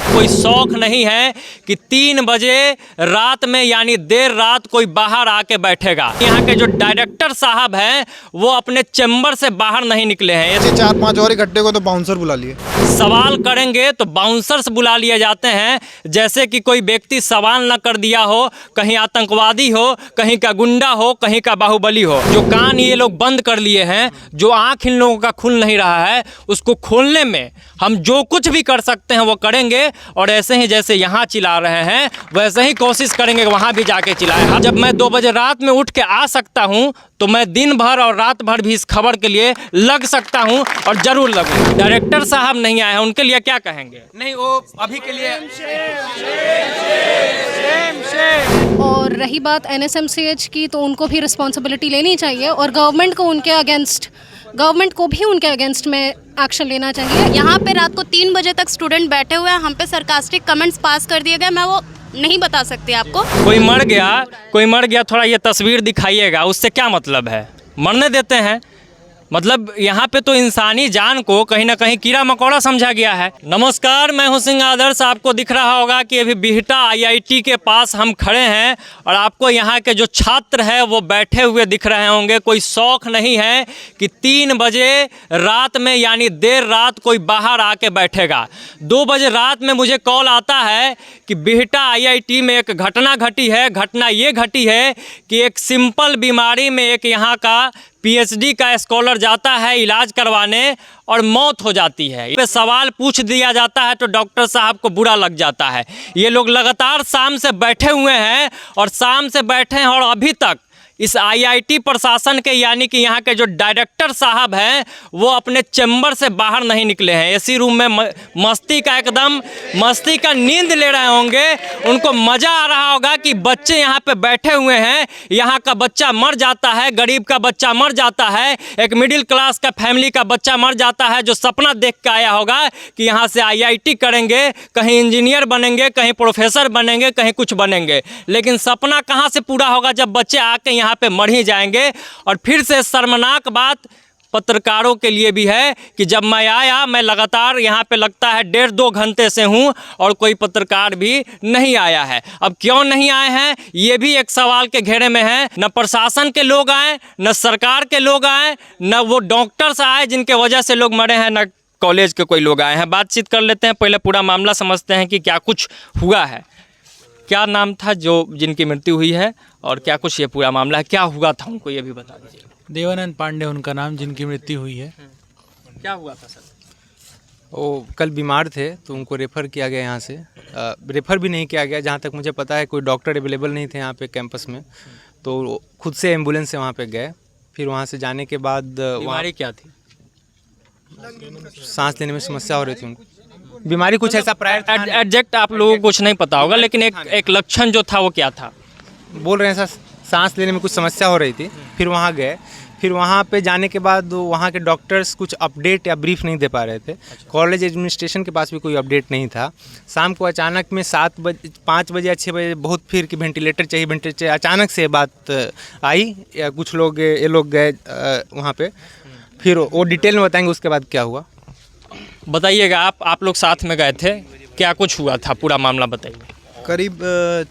कोई शौक नहीं है कि 3 बजे रात में यानी देर रात कोई बाहर आके बैठेगा। यहाँ के जो डायरेक्टर साहब हैं वो अपने चैम्बर से बाहर नहीं निकले हैं। ऐसे 4-5 और इकट्ठे को तो बाउंसर बुला लिए। सवाल करेंगे तो बाउंसर्स बुला लिए जाते हैं, जैसे कि कोई व्यक्ति सवाल न कर दिया हो, कहीं आतंकवादी हो, कहीं का गुंडा हो, कहीं का बाहुबली हो। जो कान ये लोग बंद कर लिए हैं, जो आँख इन लोगों का खुल नहीं रहा है, उसको खोलने में हम जो कुछ भी कर सकते हैं वो करेंगे। और ऐसे ही जैसे यहाँ चिल्ला रहे हैं वैसे ही कोशिश करेंगे वहाँ भी जाके चिल्लाएं। जब मैं 2 बजे रात में उठ के आ सकता हूँ तो मैं दिन भर और रात भर भी इस खबर के लिए लग सकता हूँ और ज़रूर लगूँ। डायरेक्टर साहब नहीं आए हैं, उनके लिए क्या कहेंगे? नहीं, वो अभी के लिए और रही बात NSMCH की, तो उनको भी रिस्पॉन्सिबिलिटी लेनी चाहिए और गवर्नमेंट को भी उनके अगेंस्ट में एक्शन लेना चाहिए। यहाँ पे रात को 3 बजे तक स्टूडेंट बैठे हुए हैं, हम पे सरकास्टिक कमेंट्स पास कर दिए गए, मैं वो नहीं बता सकती आपको। कोई मर गया, थोड़ा ये तस्वीर दिखाइएगा, उससे क्या मतलब है? मरने देते हैं। मतलब यहाँ पे तो इंसानी जान को कहीं ना कहीं कीड़ा मकोड़ा समझा गया है। नमस्कार, मैं हूँ सिंह आदर्श। आपको दिख रहा होगा कि अभी बिहटा IIT के पास हम खड़े हैं और आपको यहाँ के जो छात्र हैं वो बैठे हुए दिख रहे होंगे। कोई शौक नहीं है कि 3 बजे रात में यानी देर रात कोई बाहर आके बैठेगा। 2 बजे रात में मुझे कॉल आता है कि बिहटा IIT में एक घटना घटी है। घटना ये घटी है कि एक सिंपल बीमारी में एक यहाँ का PhD का स्कॉलर जाता है इलाज करवाने और मौत हो जाती है। पे सवाल पूछ दिया जाता है तो डॉक्टर साहब को बुरा लग जाता है। ये लोग लगातार शाम से बैठे हुए हैं और अभी तक इस IIT प्रशासन के यानी कि यहाँ के जो डायरेक्टर साहब हैं वो अपने चैम्बर से बाहर नहीं निकले हैं। एसी रूम में मस्ती का नींद ले रहे होंगे। उनको मज़ा आ रहा होगा कि बच्चे यहाँ पे बैठे हुए हैं, यहाँ का बच्चा मर जाता है, गरीब का बच्चा मर जाता है, एक मिडिल क्लास का फैमिली का बच्चा मर जाता है जो सपना देख के आया होगा कि यहाँ से IIT करेंगे, कहीं इंजीनियर बनेंगे, कहीं प्रोफेसर बनेंगे, कहीं कुछ बनेंगे। लेकिन सपना कहाँ से पूरा होगा जब बच्चे आके यहाँ पे मर ही जाएंगे। और फिर से शर्मनाक बात पत्रकारों के लिए भी है कि जब मैं आया, मैं लगातार यहाँ पे लगता है 1.5-2 घंटे से हूँ और कोई पत्रकार भी नहीं आया है। अब क्यों नहीं आए हैं ये भी एक सवाल के घेरे में है। न प्रशासन के लोग आए, न सरकार के लोग आए, न वो डॉक्टर्स आए जिनके वजह से लोग मरे हैं, न कॉलेज के कोई लोग आए हैं। बातचीत कर लेते हैं, पहले पूरा मामला समझते हैं कि क्या कुछ हुआ है। क्या नाम था जिनकी मृत्यु हुई है और क्या कुछ ये पूरा मामला है, क्या हुआ था उनको ये भी बता दीजिए। देवानंद पांडे उनका नाम, जिनकी मृत्यु हुई है। क्या हुआ था सर? वो कल बीमार थे तो उनको रेफ़र किया गया यहाँ से। रेफ़र भी नहीं किया गया, जहाँ तक मुझे पता है कोई डॉक्टर अवेलेबल नहीं थे यहाँ पे कैंपस में, तो खुद से एम्बुलेंस से वहाँ पे गए। फिर वहाँ से जाने के बाद बीमारी क्या थी? सांस लेने में समस्या हो रही थी उनको। बीमारी कुछ ऐसा प्रायर एग्जैक्ट आप लोगों को कुछ नहीं पता होगा, लेकिन एक लक्षण जो था वो क्या था? बोल रहे हैं सर, सांस लेने में कुछ समस्या हो रही थी। फिर वहाँ गए, फिर वहाँ पे जाने के बाद वहाँ के डॉक्टर्स कुछ अपडेट या ब्रीफ नहीं दे पा रहे थे। कॉलेज एडमिनिस्ट्रेशन के पास भी कोई अपडेट नहीं था। शाम को अचानक में 5 बजे या 6 बजे बहुत फिर कि वेंटिलेटर चाहिए, अचानक से बात आई। या कुछ लोग ये लोग गए वहाँ पे, फिर वो डिटेल में बताएंगे उसके बाद क्या हुआ। बताइएगा, आप लोग साथ में गए थे, क्या कुछ हुआ था, पूरा मामला बताइए। करीब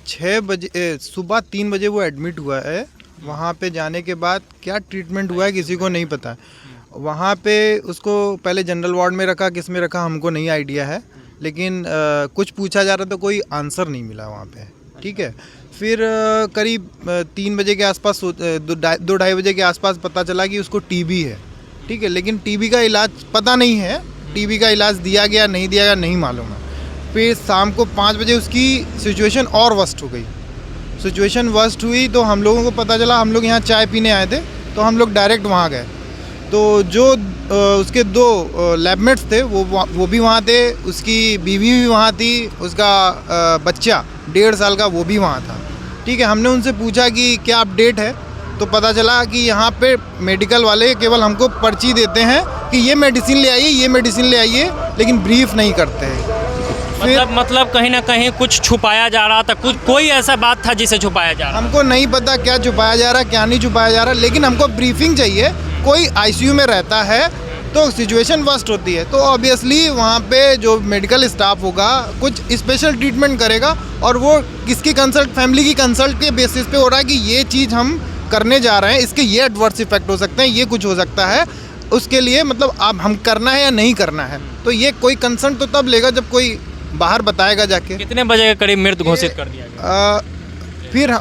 6 बजे सुबह 3 बजे वो एडमिट हुआ है। वहाँ पे जाने के बाद क्या ट्रीटमेंट हुआ है किसी को नहीं पता। वहाँ पे उसको पहले जनरल वार्ड में रखा, किस में रखा हमको नहीं आइडिया है, लेकिन कुछ पूछा जा रहा था, कोई आंसर नहीं मिला वहाँ पे। ठीक है, फिर करीब 3 बजे के आसपास 2-2:30 बजे के आसपास पता चला कि उसको TB है। ठीक है, लेकिन TB का इलाज पता नहीं है, TB का इलाज दिया गया नहीं दिया गया नहीं मालूम है। फिर शाम को 5 बजे उसकी सिचुएशन और वर्स्ट हो गई। सिचुएशन वर्स्ट हुई तो हम लोगों को पता चला, हम लोग यहाँ चाय पीने आए थे तो हम लोग डायरेक्ट वहाँ गए। तो जो उसके 2 लैबमेट्स थे वो भी वहाँ थे, उसकी बीवी भी वहाँ थी, उसका बच्चा 1.5 साल का वो भी वहाँ था। ठीक है, हमने उनसे पूछा कि क्या अपडेट है, तो पता चला कि यहाँ पे मेडिकल वाले केवल हमको पर्ची देते हैं कि ये मेडिसिन ले आइए, ये मेडिसिन ले आइए, लेकिन ब्रीफ नहीं करते हैं। मतलब कहीं ना कहीं कुछ छुपाया जा रहा था, कोई ऐसा बात था जिसे छुपाया जा रहा? हमको नहीं पता क्या छुपाया जा रहा, क्या नहीं छुपाया जा रहा, लेकिन हमको ब्रीफिंग चाहिए। कोई ICU में रहता है तो सिचुएशन वर्स्ट होती है, तो ऑब्वियसली वहाँ पे जो मेडिकल स्टाफ होगा कुछ स्पेशल ट्रीटमेंट करेगा, और वो किसकी कंसल्ट, फैमिली की कंसल्ट के बेसिस पे हो रहा है कि ये चीज़ हम करने जा रहे हैं, इसके ये एडवर्स इफेक्ट हो सकते हैं, ये कुछ हो सकता है, उसके लिए मतलब अब हम करना है या नहीं करना है। तो ये कोई कंसर्न तो तब लेगा जब कोई बाहर बताएगा जाके। कितने बजे के करीब मृत घोषित कर दिया गया? फिर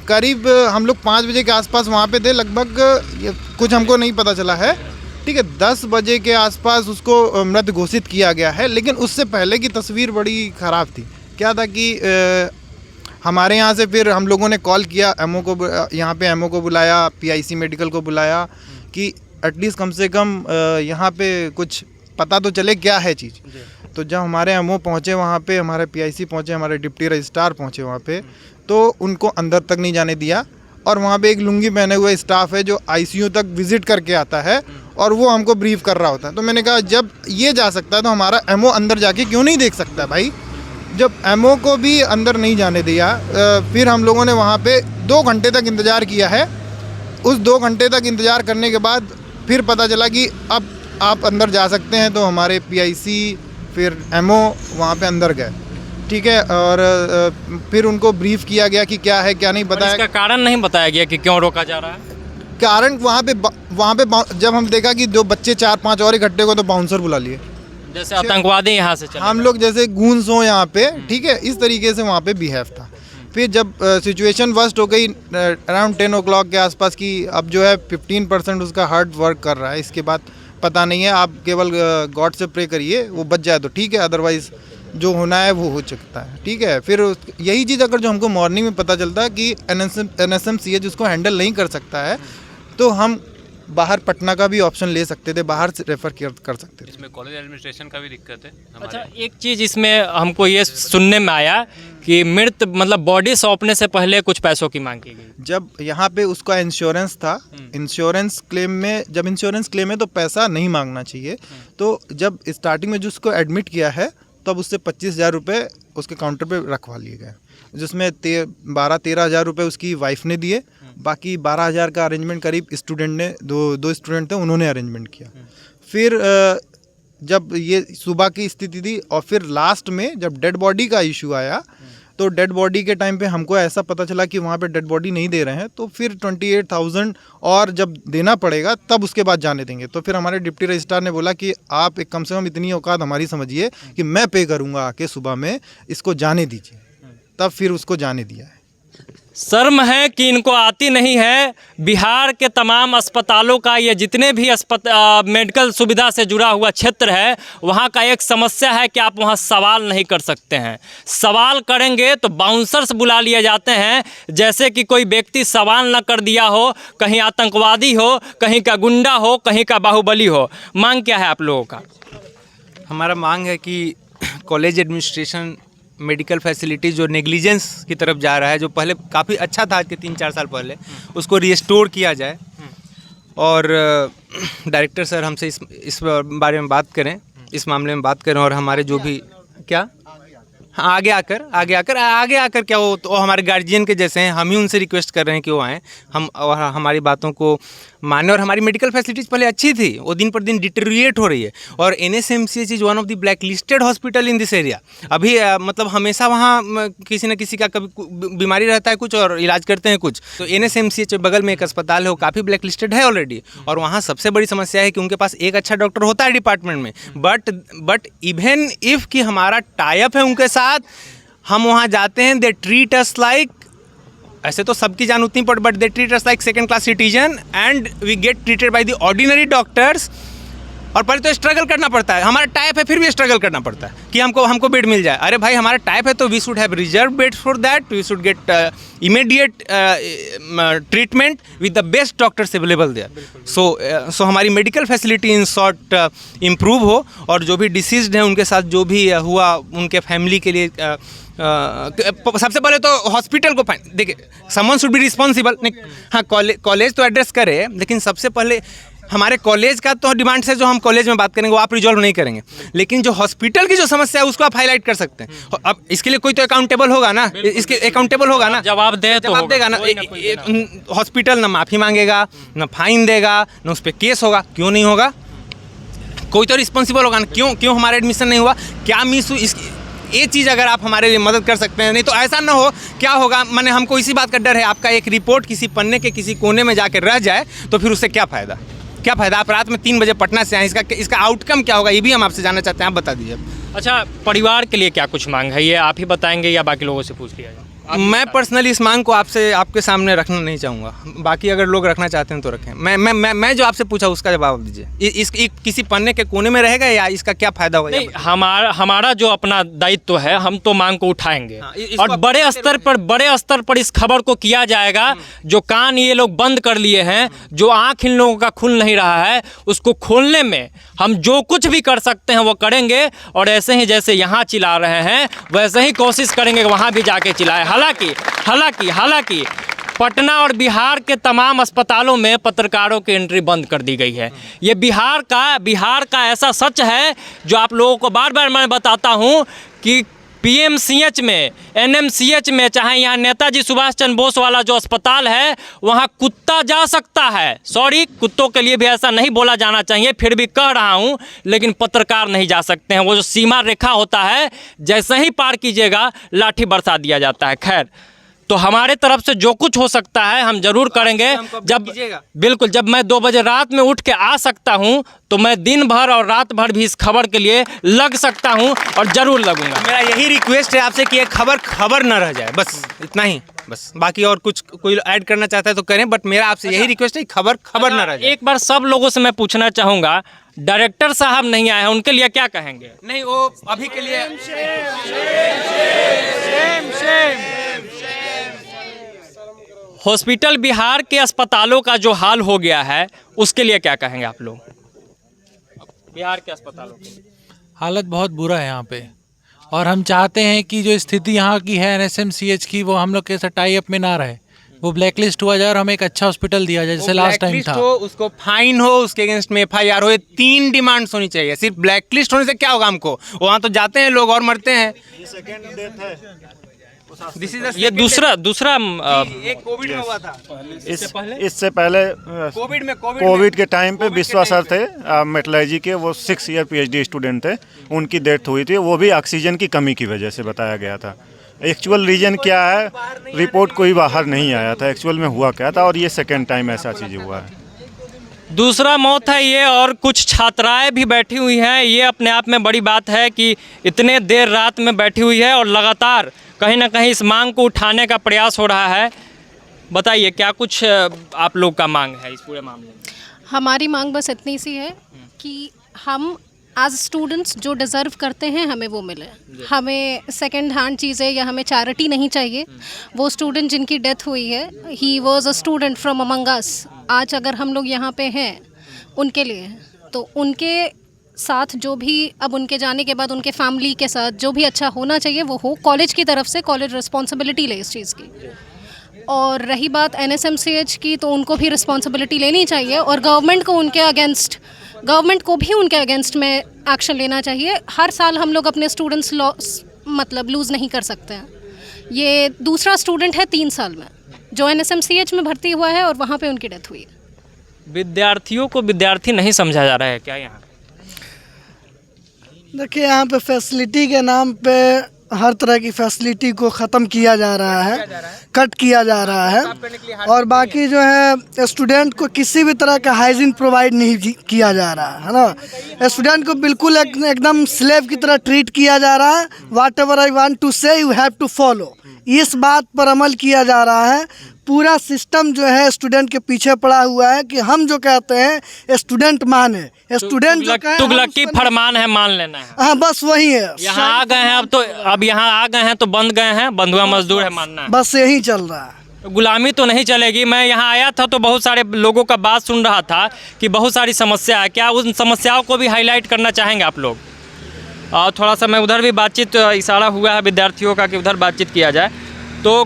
करीब हम लोग 5 बजे के आसपास वहाँ पे थे लगभग, कुछ हमको नहीं पता चला है, ठीक है। 10 बजे के आसपास उसको मृत घोषित किया गया है, लेकिन उससे पहले की तस्वीर बड़ी ख़राब थी। क्या था कि हमारे यहाँ से फिर हम लोगों ने कॉल किया एमओ को, यहाँ पे एमओ को बुलाया, पीआईसी मेडिकल को बुलाया कि एटलीस्ट कम से कम यहाँ पे कुछ पता तो चले क्या है चीज़। तो जब हमारे एमओ पहुँचे वहाँ पे, हमारे पीआईसी पहुँचे, हमारे डिप्टी रजिस्ट्रार पहुँचे वहाँ पे, तो उनको अंदर तक नहीं जाने दिया। और वहाँ पे एक लुंगी पहने हुए स्टाफ है जो आईसीयू तक विज़िट करके आता है और वो हमको ब्रीफ कर रहा होता है। तो मैंने कहा जब ये जा सकता है तो हमारा एमओ अंदर जाके क्यों नहीं देख सकता भाई। जब एमओ को भी अंदर नहीं जाने दिया, फिर हम लोगों ने वहाँ पे 2 घंटे तक इंतज़ार किया है। उस 2 घंटे तक इंतज़ार करने के बाद फिर पता चला कि अब आप अंदर जा सकते हैं। तो हमारे पीआईसी फिर एमओ वहाँ पे अंदर गए, ठीक है, और फिर उनको ब्रीफ किया गया कि क्या है क्या नहीं बताया। इसका कारण नहीं बताया गया कि क्यों रोका जा रहा है? कारण वहाँ पे जब हम देखा कि 2 बच्चे 4-5 और इकट्ठे हो तो बाउंसर बुला लिए, जैसे आतंकवादी यहाँ से चले हम लोग जैसे गूंस हो यहाँ पे, ठीक है, इस तरीके से वहाँ पे बिहेव था। फिर जब सिचुएशन वर्स्ट हो गई अराउंड 10 o'clock के आसपास की, अब जो है 15% उसका हार्ट वर्क कर रहा है, इसके बाद पता नहीं है, आप केवल गॉड से प्रे करिए वो बच जाए तो ठीक है, अदरवाइज़ जो होना है वो हो सकता है, ठीक है। फिर यही चीज़ अगर जो हमको मॉर्निंग में पता चलता है कि NSMCH उसको हैंडल नहीं कर सकता है तो हम बाहर पटना का भी ऑप्शन ले सकते थे, बाहर से रेफर कर सकते थे। इसमें कॉलेज एडमिनिस्ट्रेशन का भी दिक्कत है अच्छा, एक चीज़ इसमें हमको ये सुनने में आया कि मृत मतलब बॉडी सौंपने से पहले कुछ पैसों की मांग की गई। जब यहाँ पे उसका इंश्योरेंस था, इंश्योरेंस क्लेम में, जब इंश्योरेंस क्लेम है तो पैसा नहीं मांगना चाहिए। तो जब स्टार्टिंग में जिसको एडमिट किया है तब उससे 25,000 रुपये उसके काउंटर पे रखवा लिए गए, जिसमें 12-13 हज़ार रुपये उसकी वाइफ ने दिए, बाकी 12,000 का अरेंजमेंट करीब स्टूडेंट ने, दो स्टूडेंट थे उन्होंने अरेंजमेंट किया। फिर जब ये सुबह की स्थिति थी और फिर लास्ट में जब डेड बॉडी का इशू आया तो डेड बॉडी के टाइम पे हमको ऐसा पता चला कि वहाँ पे डेड बॉडी नहीं दे रहे हैं, तो फिर 28,000 और जब देना पड़ेगा तब उसके बाद जाने देंगे। तो फिर हमारे डिप्टी रजिस्ट्रार ने बोला कि आप एक कम से कम इतनी औकात हमारी समझिए कि मैं पे करूँगा आके सुबह में, इसको जाने दीजिए। तब फिर उसको जाने दिया है। शर्म है कि इनको आती नहीं है। बिहार के तमाम अस्पतालों का, ये जितने भी मेडिकल सुविधा से जुड़ा हुआ क्षेत्र है, वहाँ का एक समस्या है कि आप वहाँ सवाल नहीं कर सकते हैं। सवाल करेंगे तो बाउंसर्स बुला लिए जाते हैं, जैसे कि कोई व्यक्ति सवाल न कर दिया हो, कहीं आतंकवादी हो, कहीं का गुंडा हो, कहीं का बाहुबली हो। मांग क्या है आप लोगों का? हमारा मांग है कि कॉलेज एडमिनिस्ट्रेशन मेडिकल फैसिलिटी जो नेग्लिजेंस की तरफ जा रहा है, जो पहले काफ़ी अच्छा था आज के 3-4 साल पहले, उसको रिस्टोर किया जाए। और डायरेक्टर सर हमसे इस बारे में बात करें, इस मामले में बात करें, और हमारे जो भी क्या हाँ, आगे आकर क्या वो तो हमारे गार्जियन के जैसे हैं, हम ही उनसे रिक्वेस्ट कर रहे हैं कि वो आएँ, हम और हमारी बातों को माने। और हमारी मेडिकल फैसिलिटीज़ पहले अच्छी थी, वो दिन पर दिन डिटेरिएट हो रही है। और NSMCH is one of the black listed hospital in this area. अभी मतलब हमेशा वहाँ किसी न किसी का कभी बीमारी रहता है कुछ और इलाज करते हैं कुछ। तो NSMCH बगल में एक अस्पताल है, वो काफ़ी ब्लैक लिस्टेड है ऑलरेडी। और वहाँ सबसे बड़ी समस्या है कि उनके पास एक अच्छा डॉक्टर होता है डिपार्टमेंट में, बट इवन इफ़ कि हमारा टाइप है उनके साथ, हम वहाँ जाते हैं, दे ट्रीट अस लाइक, ऐसे तो सबकी जान उतनी पड़, but they treat us like second class citizen and we get treated by the ordinary doctors. और पहले तो स्ट्रगल करना पड़ता है, हमारा टाइप है फिर भी स्ट्रगल करना पड़ता है कि हमको बेड मिल जाए। अरे भाई, हमारा टाइप है तो we should have reserve bed for that, we should get immediate treatment with the best doctors available there. So हमारी मेडिकल फैसिलिटी इन शॉर्ट इम्प्रूव हो, और जो भी डिसीज्ड हैं उनके साथ जो भी हुआ उनके फैमिली के लिए सबसे पहले तो हॉस्पिटल को देखिए, समवन शुड बी रिस्पॉन्सिबल। हाँ, कॉलेज तो एड्रेस करे, लेकिन सबसे पहले हमारे कॉलेज का तो डिमांड्स है, जो हम कॉलेज में बात करेंगे वो आप रिजॉल्व नहीं करेंगे, लेकिन जो हॉस्पिटल की जो समस्या है उसको आप हाईलाइट कर सकते हैं। अब इसके लिए कोई तो अकाउंटेबल होगा ना, इसके अकाउंटेबल होगा ना, जवाब देगा ना। हॉस्पिटल ना माफ़ी मांगेगा, ना फाइन देगा, ना उस पर केस होगा, क्यों नहीं होगा? कोई तो रिस्पॉन्सिबल होगा ना, क्यों हमारा एडमिशन नहीं हुआ, क्या मिस हुई, ये चीज़ अगर आप हमारे लिए मदद कर सकते हैं। नहीं तो ऐसा ना हो, क्या होगा, मैंने हमको इसी बात का डर है, आपका एक रिपोर्ट किसी पन्ने के किसी कोने में जाकर रह जाए तो फिर उससे क्या फ़ायदा, क्या फ़ायदा। आप रात में 3 बजे पटना से आए, इसका आउटकम क्या होगा, ये भी हम आपसे जानना चाहते हैं, आप बता दीजिए। अच्छा, परिवार के लिए क्या कुछ मांग है, ये आप ही बताएंगे या बाकी लोगों से पूछ लिया जाए? मैं पर्सनली इस मांग को आपके सामने रखना नहीं चाहूँगा, बाकी अगर लोग रखना चाहते हैं तो रखें। मैं जो आपसे पूछा उसका जवाब दीजिए। इस किसी पन्ने के कोने में रहेगा या इसका क्या फ़ायदा होगा? नहीं, हमारा जो अपना दायित्व है, हम तो मांग को उठाएंगे और बड़े स्तर पर इस खबर को किया जाएगा। जो कान ये लोग बंद कर लिए हैं, जो आँख इन लोगों का खुल नहीं रहा है, उसको खोलने में हम जो कुछ भी कर सकते हैं वो करेंगे। और ऐसे ही जैसे यहाँ चिल्ला रहे हैं वैसे ही कोशिश करेंगे वहाँ भी जाके चिल्लाएं। हालांकि पटना और बिहार के तमाम अस्पतालों में पत्रकारों की एंट्री बंद कर दी गई है। ये बिहार का ऐसा सच है जो आप लोगों को बार बार मैं बताता हूँ कि पीएमसीएच में, एनएमसीएच में, चाहे यहाँ नेताजी सुभाष चंद्र बोस वाला जो अस्पताल है, वहाँ कुत्ता जा सकता है। सॉरी, कुत्तों के लिए भी ऐसा नहीं बोला जाना चाहिए, फिर भी कह रहा हूँ, लेकिन पत्रकार नहीं जा सकते हैं। वो जो सीमा रेखा होता है, जैसे ही पार कीजिएगा लाठी बरसा दिया जाता है। खैर, तो हमारे तरफ से जो कुछ हो सकता है हम जरूर करेंगे। जब मैं 2 बजे रात में उठ के आ सकता हूं तो मैं दिन भर और रात भर भी इस खबर के लिए लग सकता हूं और जरूर लगूंगा। मेरा यही रिक्वेस्ट है आपसे कि ये खबर न रह जाए, बस इतना ही। बस बाकी और कुछ कोई ऐड करना चाहता है तो करें, बट मेरा आपसे यही रिक्वेस्ट है, खबर न रह जाए। एक बार सब लोगों से मैं पूछना चाहूँगा, डायरेक्टर साहब नहीं आए हैं, उनके लिए क्या कहेंगे? नहीं, वो अभी के लिए हॉस्पिटल बिहार के अस्पतालों का जो हाल हो गया है उसके लिए क्या कहेंगे आप लोग? बिहार के अस्पतालों की हालत बहुत बुरा है यहाँ पे, और हम चाहते हैं कि जो स्थिति यहाँ की है एनएसएमसीएच की, वो हम लोग के साथ टाई अप में ना रहे, वो ब्लैक लिस्ट हुआ जाए और हमें एक अच्छा हॉस्पिटल दिया जाए जैसे लास्ट टाइम था। उसको फाइन हो, उसके अगेंस्ट में FIR हो, ये 3 डिमांड्स होनी चाहिए। सिर्फ ब्लैक लिस्ट होने से क्या होगा, हमको वहाँ तो जाते हैं लोग और मरते हैं। ये दूसरा एक कोविड में हुआ था, इससे पहले कोविड के टाइम पे विश्वा सर थे मेटलर्जी के, वो 6 ईयर PhD स्टूडेंट थे, उनकी डेथ हुई थी, वो भी ऑक्सीजन की कमी की वजह से बताया गया था। एक्चुअल रीजन क्या है, रिपोर्ट कोई बाहर नहीं आया था, एक्चुअल में हुआ क्या था, और ये सेकेंड टाइम ऐसा चीज़ हुआ है। दूसरा मौत है ये, और कुछ छात्राएं भी बैठी हुई हैं। ये अपने आप में बड़ी बात है कि इतने देर रात में बैठी हुई है और लगातार कहीं ना कहीं इस मांग को उठाने का प्रयास हो रहा है। बताइए क्या कुछ आप लोग का मांग है इस पूरे मामले में? हमारी मांग बस इतनी सी है कि हम एज स्टूडेंट्स जो डिज़र्व करते हैं हमें वो मिले। हमें सेकंड हैंड चीज़ें या हमें चैरिटी नहीं चाहिए। वो स्टूडेंट जिनकी डेथ हुई है, he was a student from among us. आज अगर हम लोग यहाँ पे हैं उनके लिए, तो उनके साथ जो भी अब उनके जाने के बाद उनके फैमिली के साथ जो भी अच्छा होना चाहिए वो हो। कॉलेज की तरफ से कॉलेज रिस्पॉन्सिबिलिटी ले इस चीज़ की। और रही बात एनएसएमसीएच की, तो उनको भी रिस्पॉन्सिबिलिटी लेनी चाहिए और गवर्नमेंट को भी उनके अगेंस्ट में एक्शन लेना चाहिए। हर साल हम लोग अपने स्टूडेंट्स लूज़ नहीं कर सकते हैं। ये दूसरा स्टूडेंट है 3 साल में जो एनएसएमसीएच में भर्ती हुआ है और वहाँ पे उनकी डेथ हुई है। विद्यार्थियों को विद्यार्थी नहीं समझा जा रहा है क्या यहाँ? देखिए, यहाँ पे फैसिलिटी के नाम पे हर तरह की फैसिलिटी को ख़त्म किया जा रहा है, कट किया जा रहा है, और बाकी जो है स्टूडेंट को किसी भी तरह का हाइजीन प्रोवाइड नहीं किया जा रहा है ना। स्टूडेंट को बिल्कुल एकदम स्लेव की तरह ट्रीट किया जा रहा है। Whatever I want to say you have to follow, इस बात पर अमल किया जा रहा है। पूरा सिस्टम जो है स्टूडेंट के पीछे पड़ा हुआ है कि हम जो कहते हैं स्टूडेंट माने, स्टूडेंट जो कहे तुगलकी फरमान है, मान लेना है। हाँ, बस वही है। यहाँ आ गए हैं अब यहाँ आ गए हैं तो बंद गए हैं, बंधुआ मजदूर है मानना है। बस यही चल रहा है। गुलामी तो नहीं चलेगी। मैं यहाँ आया था तो बहुत सारे लोगों का बात सुन रहा था कि बहुत सारी समस्या है। क्या उन समस्याओं को भी हाईलाइट करना चाहेंगे आप लोग? और थोड़ा सा मैं उधर भी बातचीत, इशारा हुआ है विद्यार्थियों का कि उधर बातचीत किया जाए। तो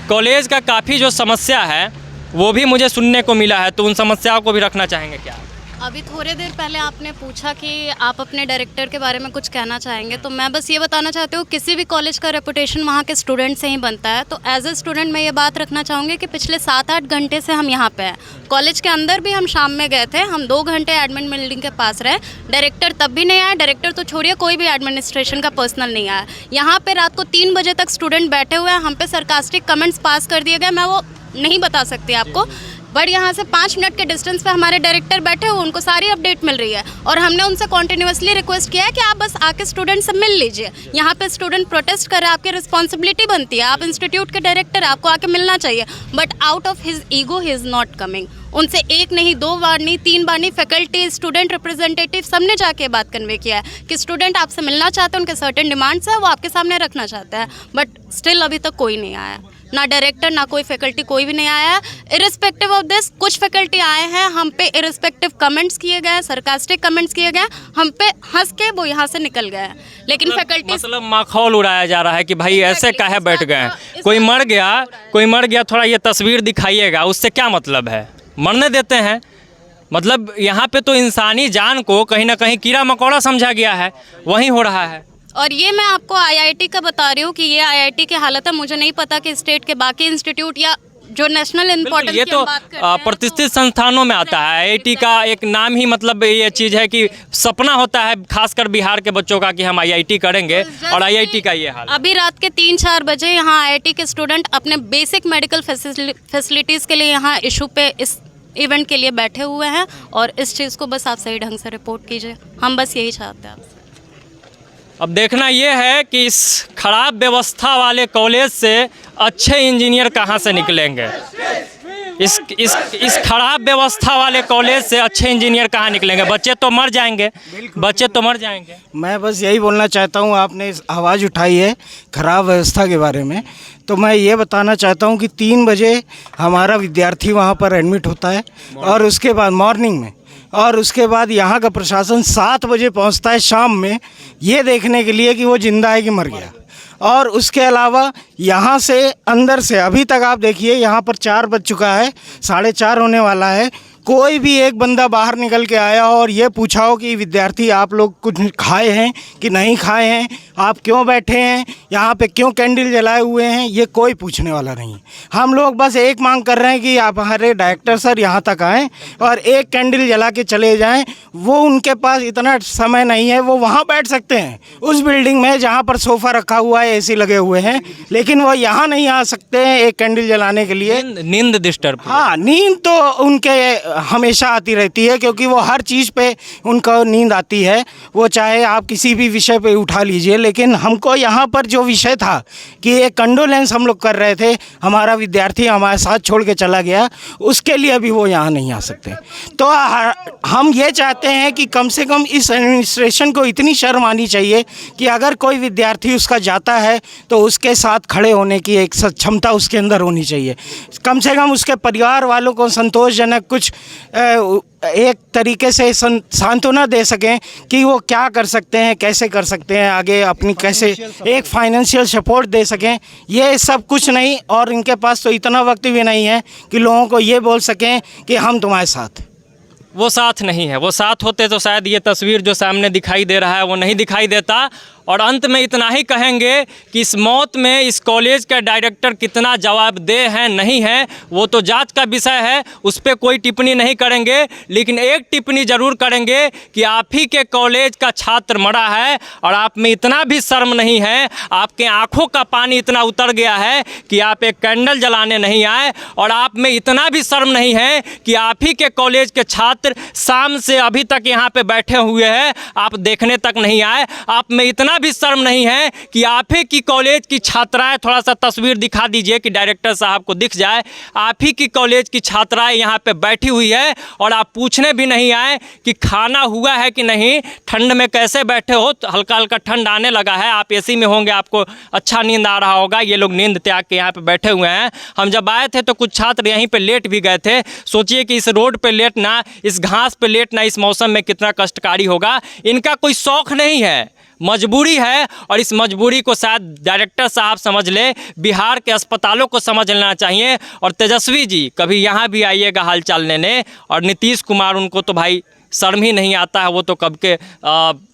कॉलेज का काफ़ी जो समस्या है वो भी मुझे सुनने को मिला है, तो उन समस्याओं को भी रखना चाहेंगे क्या? अभी थोड़ी देर पहले आपने पूछा कि आप अपने डायरेक्टर के बारे में कुछ कहना चाहेंगे, तो मैं बस ये बताना चाहती हूँ किसी भी कॉलेज का रेपुटेशन वहाँ के स्टूडेंट से ही बनता है। तो एज ए स्टूडेंट मैं ये बात रखना चाहूँगी कि पिछले 7-8 घंटे से हम यहाँ पे हैं। कॉलेज के अंदर भी हम शाम में गए थे, हम 2 घंटे एडमिन बिल्डिंग के पास रहे, डायरेक्टर तब भी नहीं आया। डायरेक्टर तो छोड़िए, कोई भी एडमिनिस्ट्रेशन का पर्सनल नहीं आया। यहाँ पे रात को 3 बजे तक स्टूडेंट बैठे हुए हैं, हम पे सरकास्टिक कमेंट्स पास कर दिए गए, मैं वो नहीं बता सकती आपको, बट यहाँ से 5 मिनट के डिस्टेंस पे हमारे डायरेक्टर बैठे हुए, उनको सारी अपडेट मिल रही है। और हमने उनसे कॉन्टिन्यूसली रिक्वेस्ट किया है कि आप बस आके स्टूडेंट से मिल लीजिए। यहाँ पे स्टूडेंट प्रोटेस्ट कर रहे हैं, आपकी रिस्पॉन्सिबिलिटी बनती है, आप इंस्टीट्यूट के डायरेक्टर, आपको आके मिलना चाहिए। But out of his ego he is not coming. उनसे 1 नहीं, 2 बार नहीं, 3 बार नहीं, फैकल्टी, स्टूडेंट रिप्रेजेंटेटिव सबने जाके बात कन्वे किया है कि स्टूडेंट आपसे मिलना चाहते हैं, उनके सर्टेन डिमांड्स है, वो आपके सामने रखना चाहते हैं। बट स्टिल अभी तक कोई नहीं आया, ना डायरेक्टर ना कोई फैकल्टी, कोई भी नहीं आया है। इरिस्पेक्टिव ऑफ दिस कुछ फैकल्टी आए हैं, हम पे इरिस्पेक्टिव कमेंट्स किए गए, सरकास्टिक कमेंट्स किए गए, हम पे हंस के वो यहाँ से निकल गए हैं। लेकिन फैकल्टी मतलब माखौल उड़ाया जा रहा है कि भाई ऐसे काहे बैठ गए हैं, कोई मर गया थोड़ा ये तस्वीर दिखाइएगा, उससे क्या मतलब है? मरने देते हैं। मतलब यहाँ पे तो इंसानी जान को कहीं ना कहीं कीड़ा मकोड़ा समझा गया है, वही हो रहा है। और ये मैं आपको आईआईटी का बता रही हूँ कि ये आईआईटी की हालत है। मुझे नहीं पता कि स्टेट के बाकी इंस्टीट्यूट या जो नेशनल इम्पोर्टेंस ये तो प्रतिष्ठित संस्थानों में आता है। आईआईटी का एक नाम ही मतलब ये चीज़ है कि सपना होता है खासकर बिहार के बच्चों का कि हम आईआईटी करेंगे, और आईआईटी का ये हाल। अभी रात के 3-4 बजे यहाँ आईआईटी के स्टूडेंट अपने बेसिक मेडिकल फैसिलिटीज़ के लिए यहाँ इशू पे इस इवेंट के लिए बैठे हुए हैं, और इस चीज़ को बस आप सही ढंग से रिपोर्ट कीजिए, हम बस यही चाहते हैं आपसे। अब देखना ये है कि इस खराब व्यवस्था वाले कॉलेज से अच्छे इंजीनियर कहाँ से निकलेंगे। इस खराब व्यवस्था वाले कॉलेज से अच्छे इंजीनियर कहाँ निकलेंगे? बच्चे तो मर जाएंगे, बच्चे तो मर जाएंगे। मैं बस यही बोलना चाहता हूँ, आपने आवाज़ उठाई है खराब व्यवस्था के बारे में, तो मैं ये बताना चाहता हूँ कि 3 बजे हमारा विद्यार्थी वहाँ पर एडमिट होता है, और उसके बाद मॉर्निंग में, और उसके बाद यहाँ का प्रशासन 7 बजे पहुँचता है शाम में, ये देखने के लिए कि वो जिंदा है कि मर गया। और उसके अलावा यहाँ से अंदर से अभी तक आप देखिए, यहाँ पर 4 बज चुका है, 4:30 होने वाला है, कोई भी एक बंदा बाहर निकल के आया और ये पूछा हो कि विद्यार्थी आप लोग कुछ खाए हैं कि नहीं खाए हैं, आप क्यों बैठे हैं यहाँ पे, क्यों कैंडल जलाए हुए हैं, ये कोई पूछने वाला नहीं। हम लोग बस एक मांग कर रहे हैं कि आप हमारे डायरेक्टर सर यहाँ तक आएँ और एक कैंडल जला के चले जाएं। वो उनके पास इतना समय नहीं है, वो वहाँ बैठ सकते हैं उस बिल्डिंग में जहाँ पर सोफ़ा रखा हुआ है, AC लगे हुए हैं, लेकिन वो यहाँ नहीं आ सकते हैं एक कैंडल जलाने के लिए। नींद डिस्टर्ब। हाँ, नींद तो उनके हमेशा आती रहती है, क्योंकि वो हर चीज़ पे उनको नींद आती है, वो चाहे आप किसी भी विषय पे उठा लीजिए। लेकिन हमको यहाँ पर जो विषय था कि एक कंडोलेंस हम लोग कर रहे थे, हमारा विद्यार्थी हमारे साथ छोड़ के चला गया, उसके लिए भी वो यहाँ नहीं आ सकते। तो हम ये चाहते हैं कि कम से कम इस एडमिनिस्ट्रेशन को इतनी शर्म आनी चाहिए कि अगर कोई विद्यार्थी उसका जाता है तो उसके साथ खड़े होने की एक क्षमता उसके अंदर होनी चाहिए। कम से कम उसके परिवार वालों को संतोषजनक कुछ एक तरीके से सांत्वना दे सकें कि वो क्या कर सकते हैं, कैसे कर सकते हैं आगे, अपनी कैसे एक फाइनेंशियल सपोर्ट दे सकें। ये सब कुछ नहीं, और इनके पास तो इतना वक्त भी नहीं है कि लोगों को ये बोल सकें कि हम तुम्हारे साथ। वो साथ नहीं है, वो साथ होते तो शायद ये तस्वीर जो सामने दिखाई दे रहा है वो नहीं दिखाई देता। और अंत में इतना ही कहेंगे कि इस मौत में इस कॉलेज का डायरेक्टर कितना जवाबदेह है नहीं है वो तो जांच का विषय है, उस पर कोई टिप्पणी नहीं करेंगे। लेकिन एक टिप्पणी ज़रूर करेंगे कि आप ही के कॉलेज का छात्र मरा है और आप में इतना भी शर्म नहीं है, आपके आंखों का पानी इतना उतर गया है कि आप एक कैंडल जलाने नहीं आए, और आप में इतना भी शर्म नहीं है कि आप ही के कॉलेज के छात्र शाम से अभी तक यहाँ पे बैठे हुए हैं, आप देखने तक नहीं आए। आप में इतना भी शर्म नहीं है कि आप ही की कॉलेज की छात्राएं, थोड़ा सा तस्वीर दिखा दीजिए कि डायरेक्टर साहब को दिख जाए, आप ही की कॉलेज की छात्राएं यहाँ पे बैठी हुई है और आप पूछने भी नहीं आए कि खाना हुआ है कि नहीं, ठंड में कैसे बैठे हो, हल्का हल्का ठंड आने लगा है, आप AC में होंगे, आपको अच्छा नींद आ रहा होगा, ये लोग नींद त्याग के यहाँ पे बैठे हुए हैं। हम जब आए थे तो कुछ छात्र यहीं पे लेट भी गए थे। सोचिए कि इस रोड पे लेटना, इस घास पे लेटना इस मौसम में कितना कष्टकारी होगा। इनका कोई शौक नहीं है, मजबूरी है, और इस मजबूरी को शायद डायरेक्टर साहब समझ ले, बिहार के अस्पतालों को समझ लेना चाहिए। और तेजस्वी जी कभी यहाँ भी आइएगा हालचाल लेने, और नीतीश कुमार उनको तो भाई शर्म ही नहीं आता है, वो तो कब के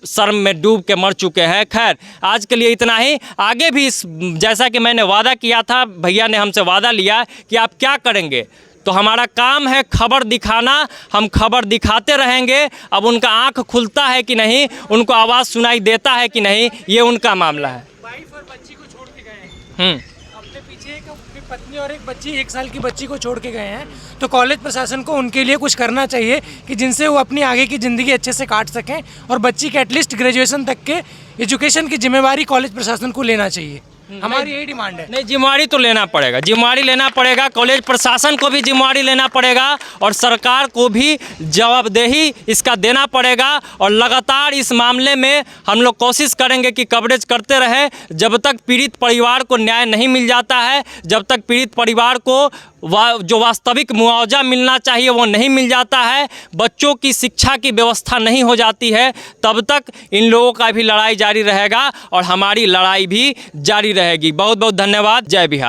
शर्म में डूब के मर चुके हैं। खैर, आज के लिए इतना ही। आगे भी जैसा कि मैंने वादा किया था, भैया ने हमसे वादा लिया कि आप क्या करेंगे, तो हमारा काम है खबर दिखाना, हम खबर दिखाते रहेंगे। अब उनका आंख खुलता है कि नहीं, उनको आवाज़ सुनाई देता है कि नहीं, ये उनका मामला है। वाइफ और बच्ची को छोड़ के गए हैं, अपने पीछे एक अपनी पत्नी और एक बच्ची, 1 साल की बच्ची को छोड़ के गए हैं। तो कॉलेज प्रशासन को उनके लिए कुछ करना चाहिए कि जिनसे वो अपनी आगे की ज़िंदगी अच्छे से काट सकें, और बच्ची के एटलीस्ट ग्रेजुएशन तक के एजुकेशन की जिम्मेवारी कॉलेज प्रशासन को लेना चाहिए। हमारी यही डिमांड है। नहीं, जिम्मेवारी तो लेना पड़ेगा, जिम्मेवारी लेना पड़ेगा। कॉलेज प्रशासन को भी जिम्मेवारी लेना पड़ेगा और सरकार को भी जवाबदेही इसका देना पड़ेगा। और लगातार इस मामले में हम लोग कोशिश करेंगे कि कवरेज करते रहे। जब तक पीड़ित परिवार को न्याय नहीं मिल जाता है, जब तक पीड़ित परिवार को जो वास्तविक मुआवजा मिलना चाहिए वो नहीं मिल जाता है, बच्चों की शिक्षा की व्यवस्था नहीं हो जाती है, तब तक इन लोगों का भी लड़ाई जारी रहेगा और हमारी लड़ाई भी जारी रहेगी। बहुत बहुत धन्यवाद। जय बिहार।